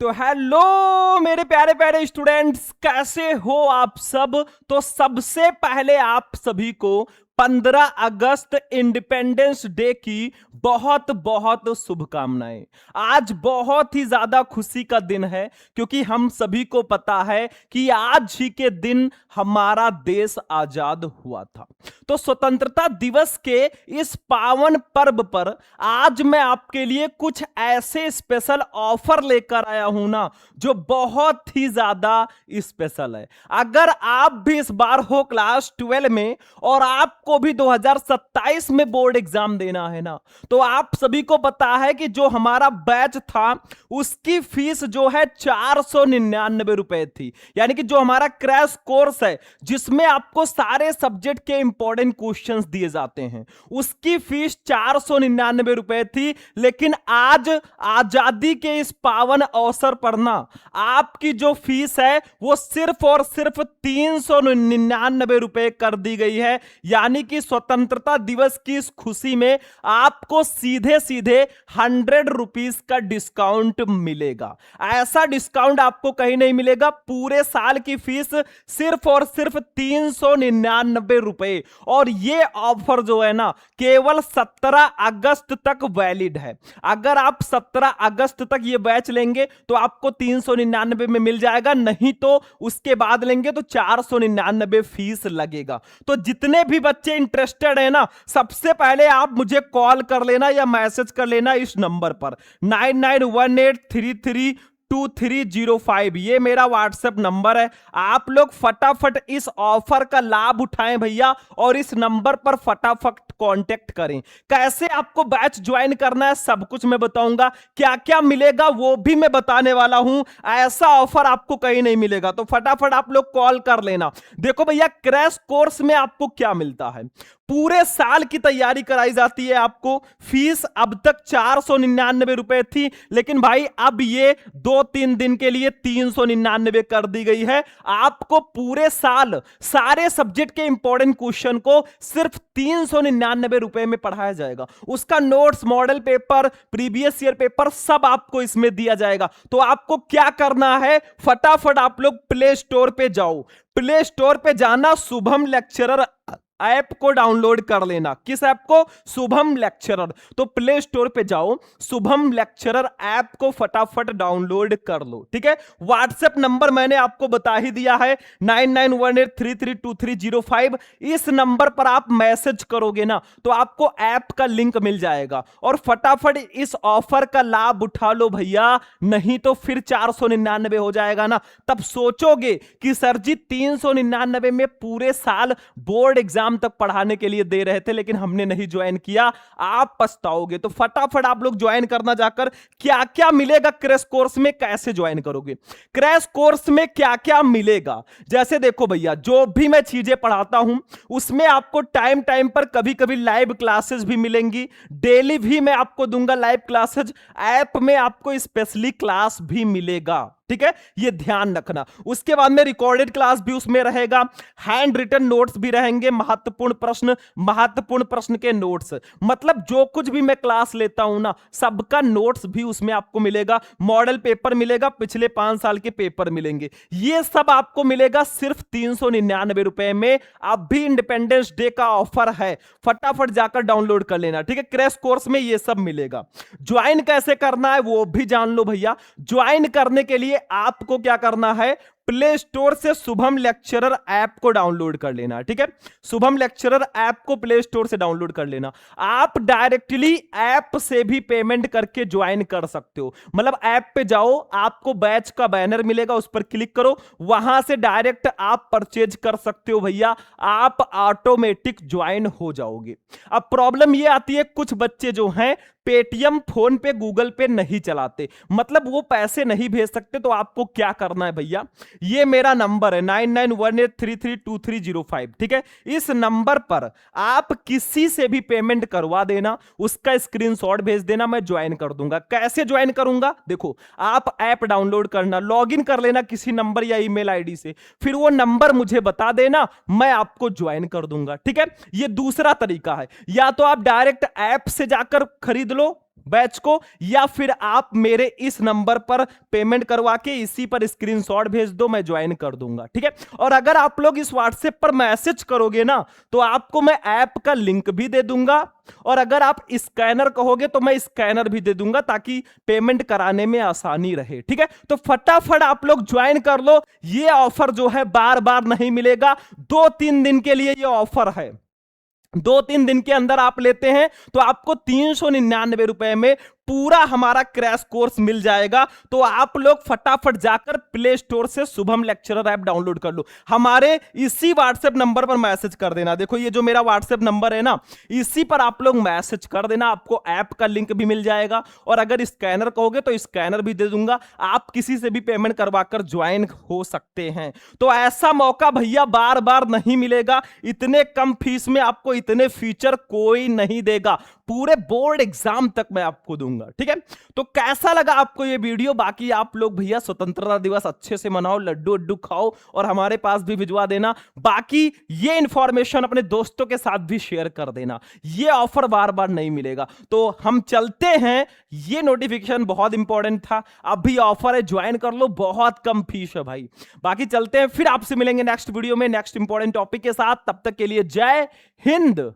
तो हेलो मेरे प्यारे प्यारे स्टूडेंट्स, कैसे हो आप सब। तो सबसे पहले आप सभी को 15 अगस्त इंडिपेंडेंस डे की बहुत बहुत शुभकामनाएं। आज बहुत ही ज्यादा खुशी का दिन है क्योंकि हम सभी को पता है कि आज ही के दिन हमारा देश आजाद हुआ था। तो स्वतंत्रता दिवस के इस पावन पर्व पर आज मैं आपके लिए कुछ ऐसे स्पेशल ऑफर लेकर आया हूं ना, जो बहुत ही ज्यादा स्पेशल है। अगर आप भी इस बार हो क्लास 12 में और आपको भी 2027 में बोर्ड एग्जाम देना है ना, तो आप सभी को पता है कि जो हमारा बैच था उसकी फीस जो है 499 रुपए थी। यानी कि जो हमारा क्रैश कोर्स है जिसमें आपको सारे सब्जेक्ट के इंपॉर्टेंट क्वेश्चंस दिए जाते हैं, उसकी फीस 499 रुपए थी। लेकिन आज आजादी के इस पावन अवसर पर ना, आपकी जो फीस है वो सिर्फ और सिर्फ 399 रुपए कर दी गई है। यानी कि स्वतंत्रता दिवस की इस खुशी में आपको सीधे सीधे 100 रुपीस का डिस्काउंट मिलेगा। ऐसा डिस्काउंट आपको कहीं नहीं मिलेगा। पूरे साल की फीस सिर्फ और सिर्फ 399 रुपए। और ये ऑफर जो है ना, केवल 17 अगस्त तक वैलिड है। अगर आप 17 अगस्त तक ये बैच लेंगे तो आपको 399 में मिल जाएगा, नहीं तो उसके बाद लेंगे तो 499 फीस लगेगा। तो जितने भी बच्चे इंटरेस्टेड है ना, सबसे पहले आप मुझे कॉल कर लेना या मैसेज कर लेना इस नंबर पर 9918332305। ये मेरा व्हाट्सएप नंबर है। आप लोग फटाफट इस ऑफर का लाभ उठाएं भैया, और इस नंबर पर फटाफट कांटेक्ट करें। कैसे आपको बैच ज्वाइन करना है सब कुछ मैं बताऊंगा, क्या क्या मिलेगा वो भी मैं बताने वाला हूं। ऐसा ऑफर आपको कहीं नहीं मिलेगा, तो फटाफट आप लोग कॉल कर लेना। देखो भैया, क्रैश कोर्स में आपको क्या मिलता है, पूरे साल की तैयारी कराई जाती है। आपको फीस अब तक 499 रुपए थी, लेकिन भाई अब ये 2-3 दिन के लिए 399 कर दी गई है। आपको पूरे साल सारे सब्जेक्ट के इंपॉर्टेंट क्वेश्चन को सिर्फ 399 रुपए में पढ़ाया जाएगा। उसका notes, model paper, previous year paper सब आपको इसमें दिया जाएगा। तो आपको क्या करना है, फटाफट आप लोग प्ले स्टोर पे जाओ। प्ले स्टोर पे जाना, शुभम लेक्चरर ऐप को डाउनलोड कर लेना। किस ऐप को? शुभम लेक्चरर। तो प्ले स्टोर पे जाओ, शुभम लेक्चरर ऐप को फटाफट डाउनलोड कर लो। ठीक है, व्हाट्सएप नंबर मैंने आपको बता ही दिया है 9918332305। इस नंबर पर आप मैसेज करोगे ना तो आपको ऐप का लिंक मिल जाएगा, और फटाफट इस ऑफर का लाभ उठा लो भैया, नहीं तो फिर 499 हो जाएगा ना। तब सोचोगे कि सर जी 399 में पूरे साल बोर्ड एग्जाम तक पढ़ाने के लिए दे रहे थे, लेकिन हमने नहीं ज्वाइन किया। आप पछताओगे। तो फटाफट आप लोग ज्वाइन करना। जाकर क्या क्या मिलेगा क्रैश कोर्स में, कैसे ज्वाइन करोगे, क्रैश कोर्स में क्या क्या मिलेगा। जैसे देखो भैया, जो भी मैं चीजें पढ़ाता हूं उसमें आपको टाइम टाइम पर कभी कभी लाइव क्लासेस भी मिलेंगी। डेली भी मैं आपको दूंगा लाइव क्लासेस। ऐप में आपको स्पेशली क्लास भी मिलेगा। ठीक है, ये ध्यान रखना। उसके बाद में रिकॉर्डेड क्लास भी उसमें रहेगा, हैंड रिटन नोट्स भी रहेंगे, महत्वपूर्ण प्रश्न के नोट्स। मतलब जो कुछ भी मैं क्लास लेता हूं ना, सबका नोट्स भी उसमें आपको मिलेगा। मॉडल पेपर मिलेगा, पिछले 5 साल के पेपर मिलेंगे। ये सब आपको मिलेगा सिर्फ 399 रुपए में। अब भी इंडिपेंडेंस डे का ऑफर है, फटाफट जाकर डाउनलोड कर लेना। ठीक है, क्रैश कोर्स में ये सब मिलेगा। ज्वाइन कैसे करना है वो भी जान लो भैया। ज्वाइन करने के लिए आपको क्या करना है, प्ले स्टोर से शुभम लेक्चरर ऐप को डाउनलोड कर लेना। ठीक है, शुभम लेक्चरर ऐप को प्ले स्टोर से डाउनलोड कर लेना। आप डायरेक्टली ऐप से भी पेमेंट करके ज्वाइन कर सकते हो। मतलब ऐप पे जाओ, आपको बैच का बैनर मिलेगा, उस पर क्लिक करो, वहां से डायरेक्ट आप परचेज कर सकते हो भैया। आप ऑटोमेटिक ज्वाइन हो जाओगे। अब प्रॉब्लम ये आती है, कुछ बच्चे जो हैं पेटीएम, फोन पे, गूगल पे नहीं चलाते, मतलब वो पैसे नहीं भेज सकते। तो आपको क्या करना है भैया, ये मेरा नंबर है 9918332305। ठीक है, इस नंबर पर आप किसी से भी पेमेंट करवा देना, उसका स्क्रीनशॉट भेज देना, मैं ज्वाइन कर दूंगा। कैसे ज्वाइन करूंगा, देखो, आप ऐप डाउनलोड करना, लॉगिन कर लेना किसी नंबर या ईमेल आईडी से, फिर वो नंबर मुझे बता देना, मैं आपको ज्वाइन कर दूंगा। ठीक है, ये दूसरा तरीका है। या तो आप डायरेक्ट ऐप से जाकर खरीद लो, बैच को, या फिर आप मेरे इस नंबर पर पेमेंट करवा के इसी पर स्क्रीनशॉट भेज दो, मैं ज्वाइन कर दूंगा, ठीक है। और अगर आप लोग इस व्हाट्सएप पर मैसेज करोगे ना तो आपको मैं ऐप का लिंक भी दे दूंगा, और अगर आप स्कैनर कहोगे तो मैं स्कैनर भी दे दूंगा ताकि पेमेंट कराने में आसानी रहे, ठीक है। तो फटाफट आप लोग ज्वाइन कर लो, ये ऑफर जो है बार बार नहीं मिलेगा, 2-3 दिन के लिए ये ऑफर है। 2-3 दिन के अंदर आप लेते हैं तो आपको 399 रुपए में पूरा हमारा क्रैश कोर्स मिल जाएगा। तो आप लोग फटाफट जाकर प्ले स्टोर से शुभम लेक्चरर ऐप डाउनलोड कर लो, हमारे इसी व्हाट्सएप नंबर पर मैसेज कर देना। देखो ये जो मेरा व्हाट्सएप नंबर है ना, इसी पर आप लोग मैसेज कर देना, आपको ऐप का लिंक भी मिल जाएगा, और अगर स्कैनर कहोगे तो स्कैनर भी दे दूंगा, आप किसी से भी पेमेंट करवाकर ज्वाइन हो सकते हैं। तो ऐसा मौका भैया बार बार नहीं मिलेगा, इतने कम फीस में आपको इतने फीचर कोई नहीं देगा, पूरे बोर्ड एग्जाम तक मैं आपको दूंगा, ठीक है। तो कैसा लगा आपको ये वीडियो? बाकी आप लोग भैया स्वतंत्रता दिवस अच्छे से मनाओ, लड्डू उड्डू खाओ और हमारे पास भी भिजवा देना। बाकी ये इंफॉर्मेशन अपने दोस्तों के साथ भी शेयर कर देना, ये ऑफर बार बार नहीं मिलेगा। तो हम चलते हैं, ये नोटिफिकेशन बहुत इंपॉर्टेंट था, अभी ऑफर है, ज्वाइन कर लो, बहुत कम फीस है भाई। बाकी चलते हैं, फिर आपसे मिलेंगे नेक्स्ट वीडियो में नेक्स्ट इंपॉर्टेंट टॉपिक के साथ, तब तक के लिए जय हिंद।